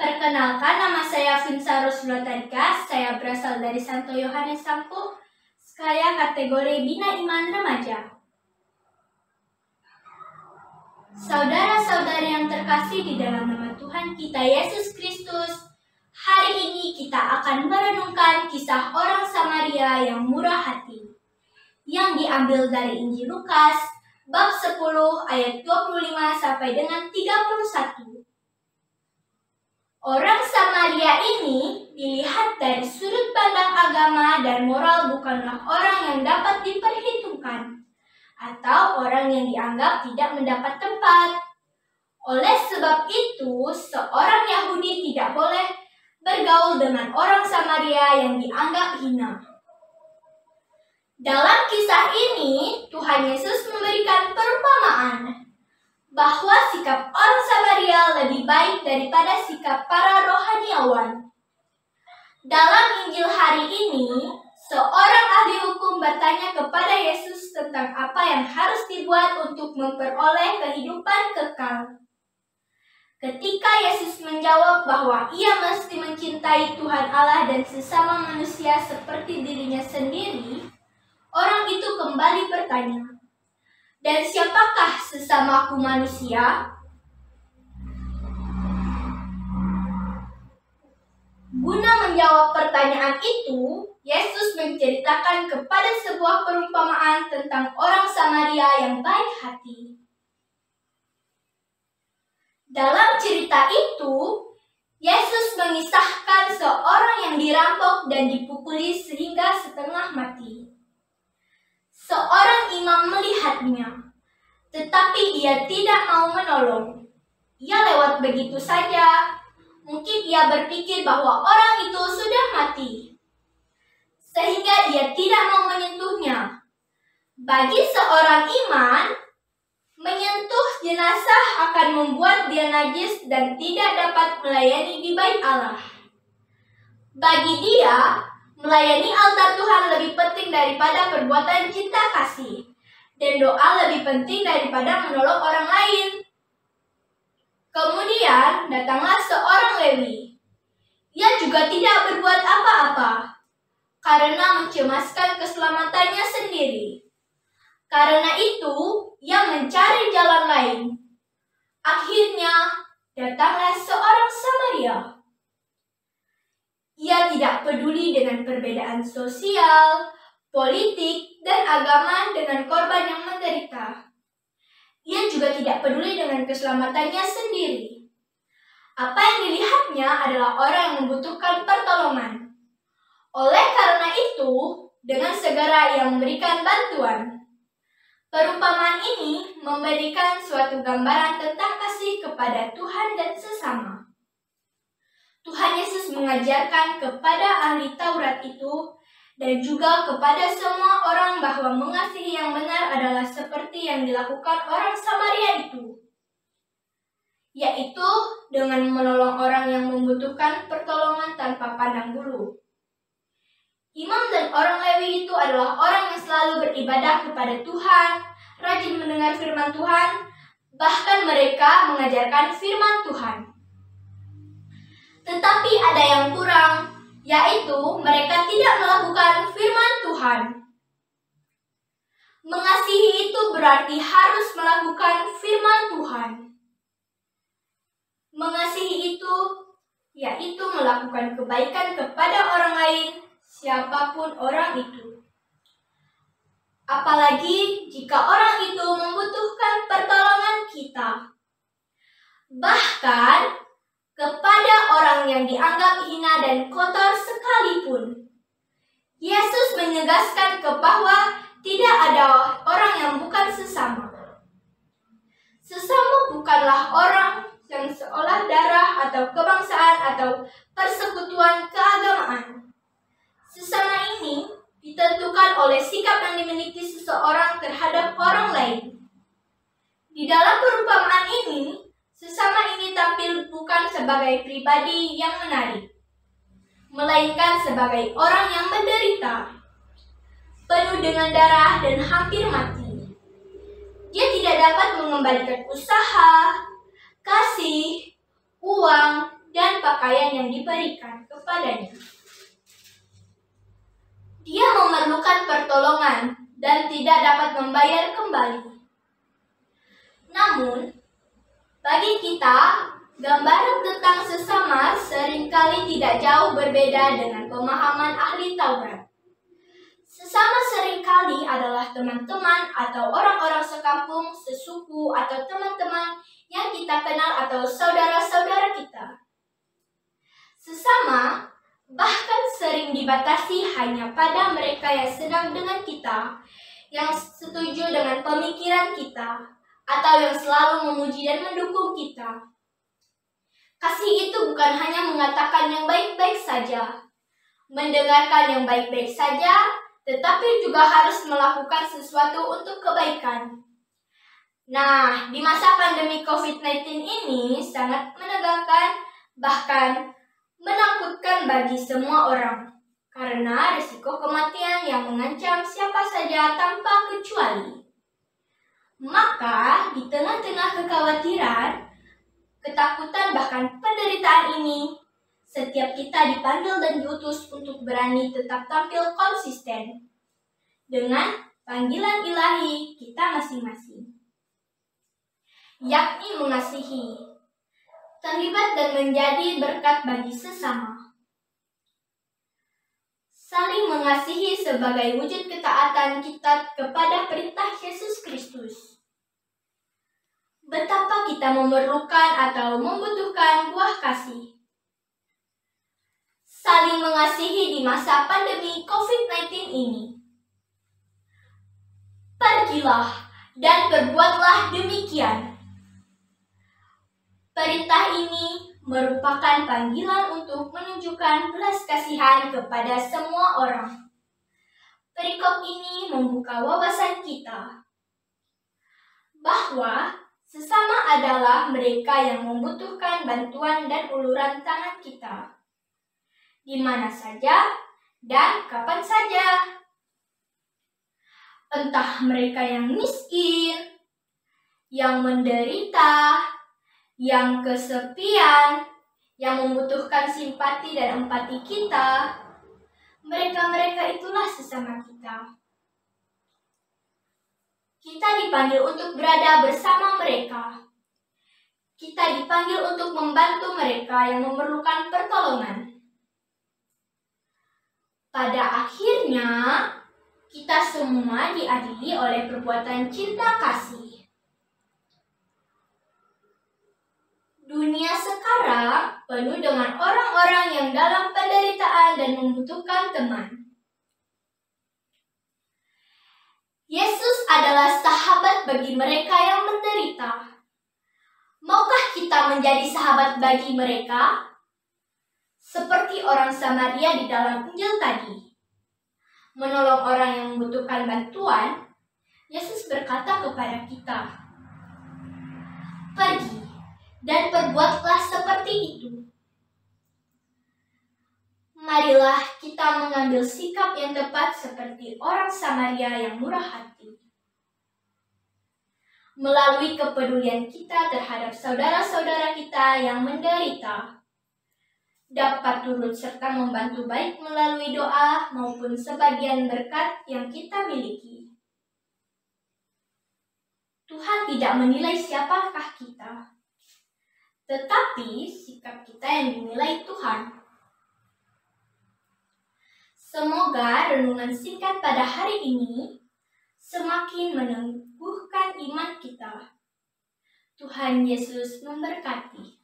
Perkenalkan, nama saya Vinsa Rosulatarika. Saya berasal dari Santo Yohanes Sampo. Saya kategori Bina Iman Remaja. Saudara-saudari yang terkasih di dalam nama Tuhan kita Yesus Kristus, hari ini kita akan merenungkan kisah orang Samaria yang murah hati, yang diambil dari Injil Lukas, bab 10 ayat 25 sampai dengan 31. Orang Samaria ini dilihat dari sudut pandang agama dan moral bukanlah orang yang dapat diperhitungkan atau orang yang dianggap tidak mendapat tempat. Oleh sebab itu, seorang Yahudi tidak boleh bergaul dengan orang Samaria yang dianggap hina. Dalam kisah ini, Tuhan Yesus memberikan perumpamaan bahwa sikap orang Samaria lebih baik daripada sikap para rohaniawan. Dalam Injil hari ini, seorang ahli hukum bertanya kepada Yesus tentang apa yang harus dibuat untuk memperoleh kehidupan kekal. Ketika Yesus menjawab bahwa ia mesti mencintai Tuhan Allah dan sesama manusia seperti dirinya sendiri, orang itu kembali bertanya, "Dan siapakah sesamaku manusia?" Guna menjawab pertanyaan itu, Yesus menceritakan kepada sebuah perumpamaan tentang orang Samaria yang baik hati. Dalam cerita itu, Yesus mengisahkan seorang yang dirampok dan dipukuli sehingga setengah mati. Seorang imam melihatnya, tetapi ia tidak mau menolong. Ia lewat begitu saja. Mungkin ia berpikir bahwa orang itu sudah mati, sehingga ia tidak mau menyentuhnya. Bagi seorang iman, menyentuh jenazah akan membuat dia najis dan tidak dapat melayani di bait Allah. Bagi dia, melayani altar Tuhan lebih penting daripada perbuatan cinta kasih, dan doa lebih penting daripada menolong orang lain. Kemudian datanglah seorang Lewi. Ia juga tidak berbuat apa-apa, karena mencemaskan keselamatannya sendiri. Karena itu, ia mencari jalan lain. Akhirnya, datanglah seorang Samaria. Ia tidak peduli dengan perbedaan sosial, politik, dan agama dengan korban yang menderita. Ia juga tidak peduli dengan keselamatannya sendiri. Apa yang dilihatnya adalah orang yang membutuhkan pertolongan. Oleh karena itu, dengan segera ia memberikan bantuan. Perumpamaan ini memberikan suatu gambaran tentang kasih kepada Tuhan dan sesama. Tuhan Yesus mengajarkan kepada ahli Taurat itu dan juga kepada semua orang bahwa mengasihi yang benar adalah seperti yang dilakukan orang Samaria itu, yaitu dengan menolong orang yang membutuhkan pertolongan tanpa pandang bulu. Imam dan orang Lewi itu adalah orang yang selalu beribadah kepada Tuhan, rajin mendengar firman Tuhan, bahkan mereka mengajarkan firman Tuhan. Tetapi ada yang kurang, yaitu mereka tidak melakukan firman Tuhan. Mengasihi itu berarti harus melakukan firman Tuhan. Mengasihi itu yaitu melakukan kebaikan kepada orang lain, siapapun orang itu. Apalagi jika orang itu membutuhkan pertolongan kita. Bahkan kepada orang yang dianggap hina dan kotor sekalipun. Yesus menegaskan bahwa tidak ada orang yang bukan sesama. Sesama bukanlah orang yang seolah darah atau kebangsaan atau persekutuan keagamaan. Sesama ini ditentukan oleh sikap yang dimiliki seseorang terhadap orang lain. Di dalam perumpamaan ini, sesama ini tampil bukan sebagai pribadi yang menarik, melainkan sebagai orang yang menderita, penuh dengan darah dan hampir mati. Dia tidak dapat mengembalikan usaha, kasih, uang, dan pakaian pakaian yang diberikan kepadanya. Dia memerlukan pertolongan dan tidak dapat membayar kembali. Namun, bagi kita, gambaran tentang sesama seringkali tidak jauh berbeda dengan pemahaman ahli Taurat. Sesama seringkali adalah teman-teman atau orang-orang sekampung, sesuku, atau teman-teman yang kita kenal atau saudara-saudara kita. Sesama bahkan sering dibatasi hanya pada mereka yang senang dengan kita, yang setuju dengan pemikiran kita, atau yang selalu memuji dan mendukung kita. Kasih itu bukan hanya mengatakan yang baik-baik saja, mendengarkan yang baik-baik saja, tetapi juga harus melakukan sesuatu untuk kebaikan. Nah, di masa pandemi COVID-19 ini sangat menegangkan, bahkan menakutkan bagi semua orang, karena risiko kematian yang mengancam siapa saja tanpa kecuali. Maka, di tengah-tengah kekhawatiran, ketakutan, bahkan penderitaan ini, setiap kita dipanggil dan diutus untuk berani tetap tampil konsisten dengan panggilan ilahi kita masing-masing, yakni mengasihi, terlibat dan menjadi berkat bagi sesama. Saling mengasihi sebagai wujud ketaatan kita kepada perintah Yesus Kristus. Betapa kita memerlukan atau membutuhkan buah kasih. Saling mengasihi di masa pandemi COVID-19 ini. Pergilah dan berbuatlah demikian. Perintah ini merupakan panggilan untuk menunjukkan belas kasihan kepada semua orang. Perikop ini membuka wawasan kita bahwa sesama adalah mereka yang membutuhkan bantuan dan uluran tangan kita, di mana saja dan kapan saja. Entah mereka yang miskin, yang menderita, yang kesepian, yang membutuhkan simpati dan empati kita, mereka-mereka itulah sesama kita. Kita dipanggil untuk berada bersama mereka. Kita dipanggil untuk membantu mereka yang memerlukan pertolongan. Pada akhirnya, kita semua diadili oleh perbuatan cinta kasih. Dunia sekarang penuh dengan orang-orang yang dalam penderitaan dan membutuhkan teman. Yesus adalah sahabat bagi mereka yang menderita. Maukah kita menjadi sahabat bagi mereka? Seperti orang Samaria di dalam Injil tadi, menolong orang yang membutuhkan bantuan, Yesus berkata kepada kita, "Pergi dan perbuatlah seperti itu." Marilah kita mengambil sikap yang tepat seperti orang Samaria yang murah hati. Melalui kepedulian kita terhadap saudara-saudara kita yang menderita, dapat turut serta membantu baik melalui doa maupun sebagian berkat yang kita miliki. Tuhan tidak menilai siapakah kita, tetapi sikap kita yang dinilai Tuhan. Semoga renungan singkat pada hari ini semakin meneguhkan iman kita. Tuhan Yesus memberkati.